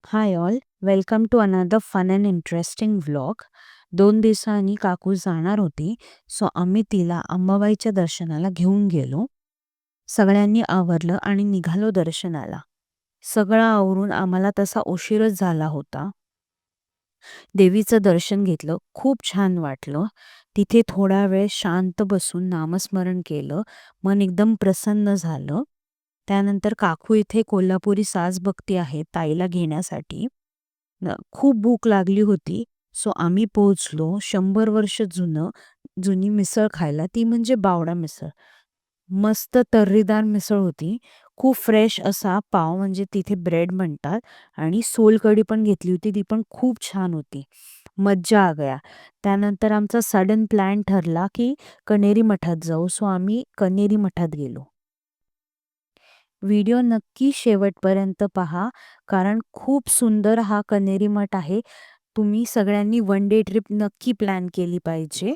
High all, welcome to another fun and interesting vlog. 2 दिवसांनी काकू जाणार होती, सो आम्ही तिला अंबाबाईच्या दर्शनाला घेऊन गेलो. सगळ्यांनी आवरलं आणि निघालो दर्शनाला. सगळं आवरून आम्हाला तसा उशीरच झाला होता. देवीचं दर्शन घेतलं, खूप छान वाटलं. तिथे थोडा वेळ शांत बसून नामस्मरण केलं, मन एकदम प्रसन्न झालं. त्यानंतर काकू इथे कोल्हापुरी साज बघती आहे ताईला घेण्यासाठी. खूप भूक लागली होती, सो आम्ही पोहोचलो 100 वर्ष जुनी मिसळ खायला, ती म्हणजे बावडा मिसळ. मस्त तर्रीदार मिसळ होती. खूप फ्रेश असा पाव म्हणजे तिथे ब्रेड म्हणतात आणि सोलकढी पण घेतली होती, ती पण खूप छान होती. मज्जा आ गया. त्यानंतर आमचा सडन प्लॅन ठरला की कण्हेरी मठात जाऊ, सो आम्ही कण्हेरी मठात गेलो. व्हिडिओ नक्की शेवटपर्यंत पहा, कारण खूप सुंदर हा कण्हेरी मठ आहे. तुम्ही सगळ्यांनी वन डे ट्रिप नक्की प्लॅन केली पाहिजे.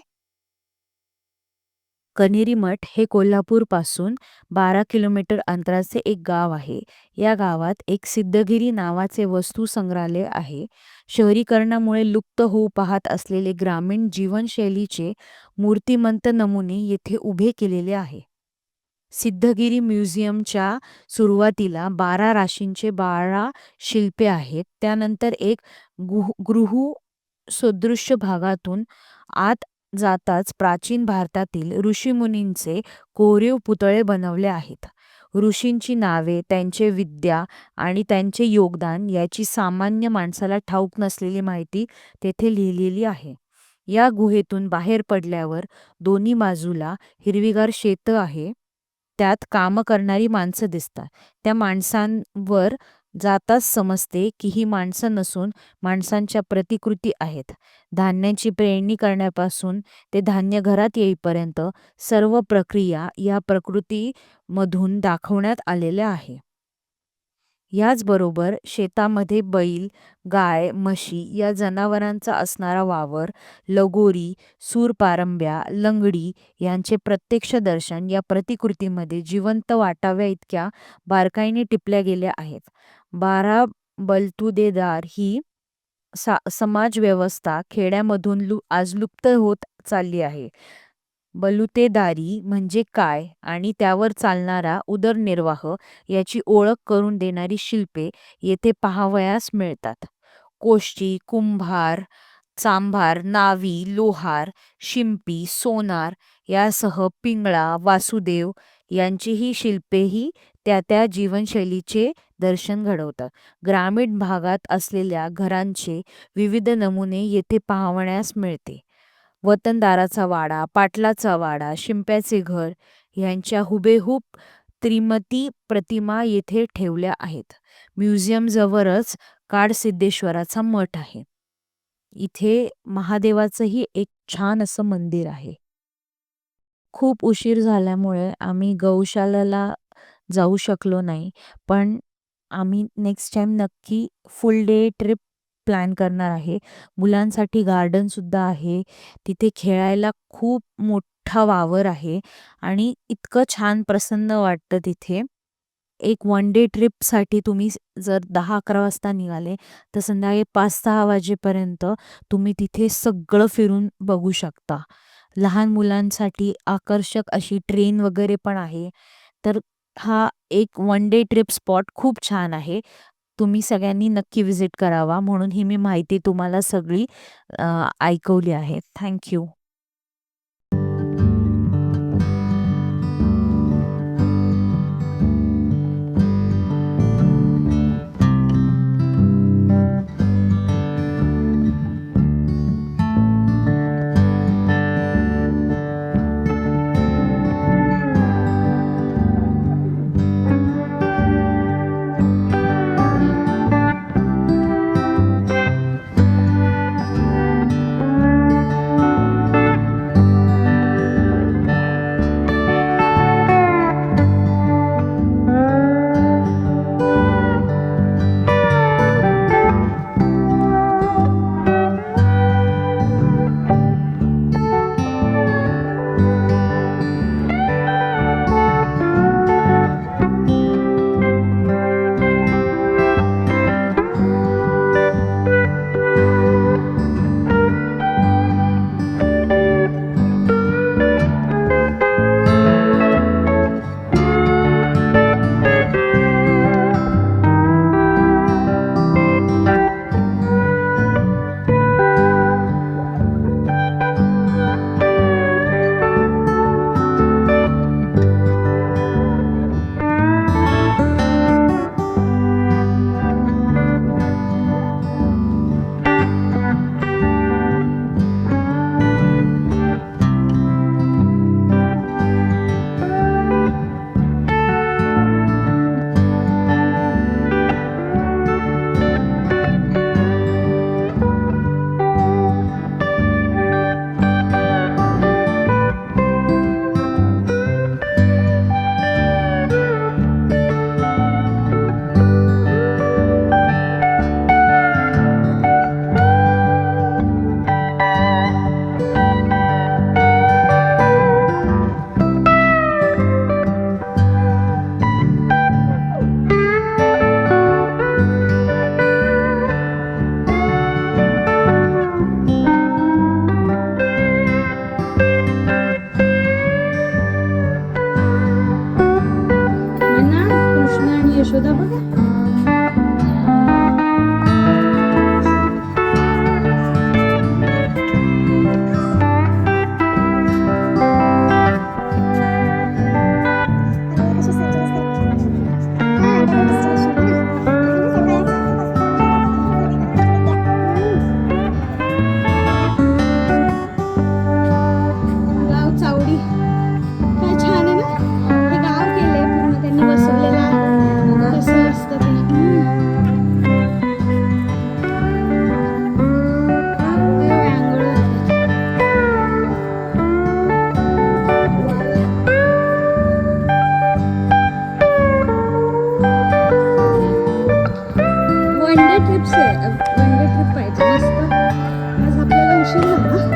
कण्हेरी मठ हे कोल्हापूरपासून 12 किलोमीटर अंतराचे एक गाव आहे. या गावात एक सिद्धगिरी नावाचे वस्तू संग्रहालय आहे. शहरीकरणामुळे लुप्त होऊ पाहत असलेले ग्रामीण जीवनशैलीचे मूर्तिमंत नमुने येथे उभे केलेले आहे. सिद्धगिरी म्युझियमच्या सुरुवातीला 12 राशींचे 12 शिल्पे आहेत. त्यानंतर एक गृह सदृश्य भागातून आत जाताच प्राचीन भारतातील ऋषीमुनींचे कोरीव पुतळे बनवले आहेत. ऋषींची नावे, त्यांचे विद्या आणि त्यांचे योगदान याची सामान्य माणसाला ठाऊक नसलेली माहिती तेथे लिहिलेली आहे. या गुहेतून बाहेर पडल्यावर दोन्ही बाजूला हिरवीगार शेतं आहे. त्यात कामं करणारी माणसं दिसतात. त्या माणसांवर जाताच समजते की ही माणसं नसून माणसांच्या प्रतिकृती आहेत. धान्याची पेरणी करण्यापासून ते धान्य घरात येईपर्यंत सर्व प्रक्रिया या प्रकृतीमधून दाखवण्यात आलेल्या आहे. याचबरोबर शेतामध्ये बैल, गाय, म्हशी या जनावरांचा असणारा वावर, लगोरी, सूरपारंब्या, लंगडी यांचे प्रत्यक्ष दर्शन या प्रतिकृतीमध्ये जिवंत वाटाव्या इतक्या बारकाईने टिपल्या गेल्या आहेत. 12 बलुतेदार ही समाजव्यवस्था खेड्यामधून आज लुप्त होत चालली आहे. बलुतेदारी म्हणजे काय आणि त्यावर चालणारा उदरनिर्वाह याची ओळख करून देणारी शिल्पे येथे पाहावयास मिळतात. कोष्टी, कुंभार, चांभार, नावी, लोहार, शिंपी, सोनार यासह पिंगळा, वासुदेव यांचीही शिल्पेही त्या त्या जीवनशैलीचे दर्शन घडवतात. ग्रामीण भागात असलेल्या घरांचे विविध नमुने येथे पाहण्यास मिळते. वतनदाराचा वाडा, पाटलाचा वाडा, शिंप्याचे घर यांच्या हुबेहूब त्रिमती प्रतिमा येथे ठेवल्या आहेत. म्युझियमजवळच काडसिद्धेश्वराचा मठ आहे. इथे महादेवाचंही एक छान असं मंदिर आहे. खूप उशीर झाल्यामुळे आम्ही गौशालाला जाऊ शकलो नाही, पण आम्ही नेक्स्ट टाईम नक्की फुल डे ट्रिप प्लॅन करणार आहे. मुलांसाठी गार्डनसुद्धा आहे. तिथे खेळायला खूप मोठा वावर आहे आणि इतकं छान प्रसन्न वाटतं तिथे. एक वन डे ट्रिपसाठी तुम्ही जर 10-11 वाजता निघाले, तर संध्याकाळी 5-6 वाजेपर्यंत तुम्ही तिथे सगळं फिरून बघू शकता. लहान मुलांसाठी आकर्षक अशी ट्रेन वगैरे पण आहे. तर हा एक वन डे ट्रिप स्पॉट खूप छान आहे. तुम्ही सगळ्यांनी नक्की व्हिजिट करावा, म्हणून ही मी माहिती तुम्हाला सगळी ऐकवली आहे. Thank you. ट्रिप्स आहे, वन डे ट्रिप पाहिजे मस्त. आज आपल्याला उशीर झाला.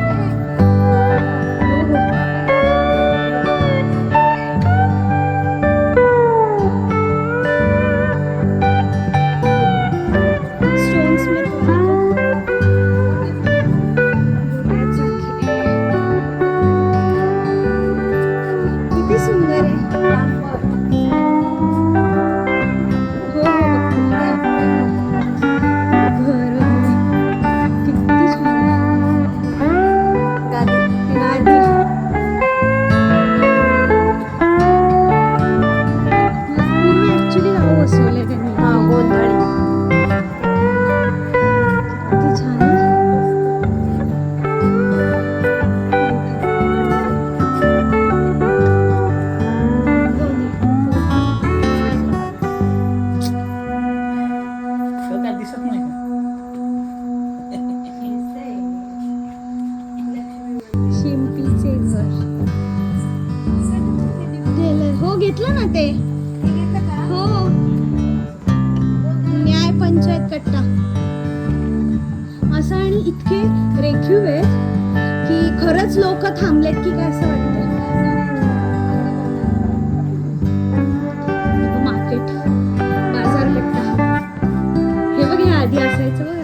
घेतलं ना ते हो न्याय पंचायत कट्टा असं. आणि इतके रेखीव आहेत की खरंच लोक थांबलेत की काय असं वाटतं. मार्केट बाजारपेठा हे बघ, हे आधी असायचं बघ.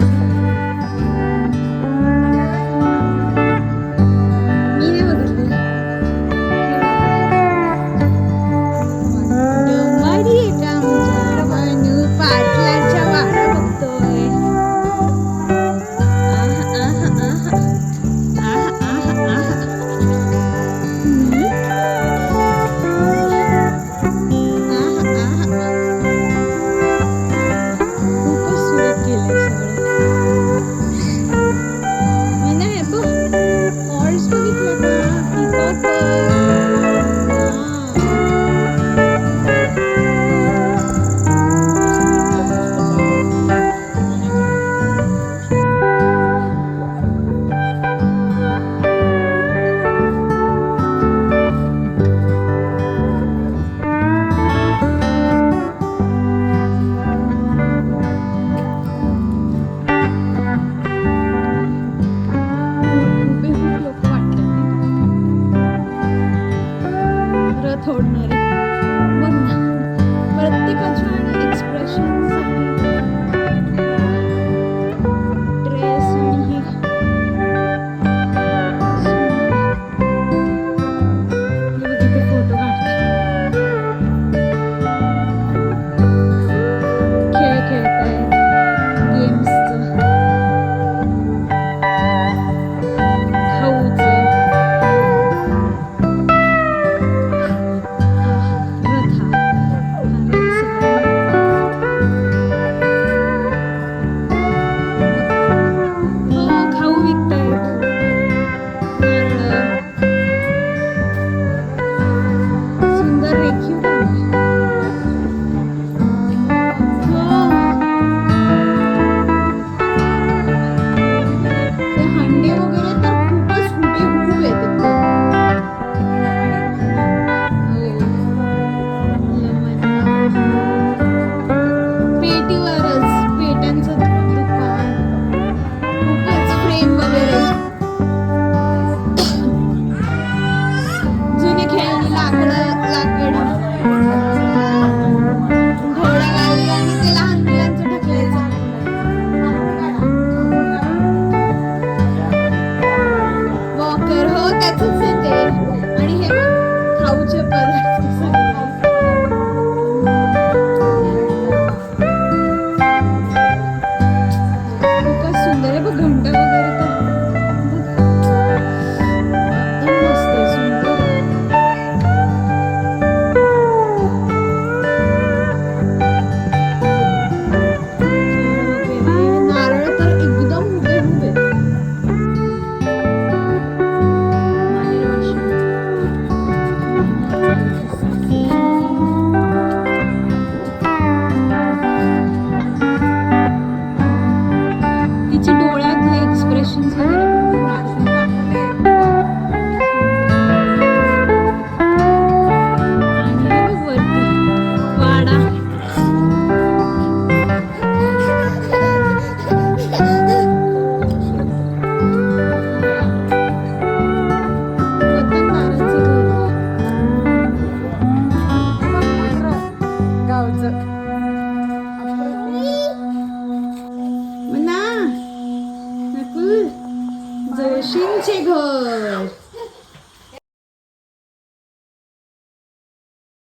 पक्षींचे घर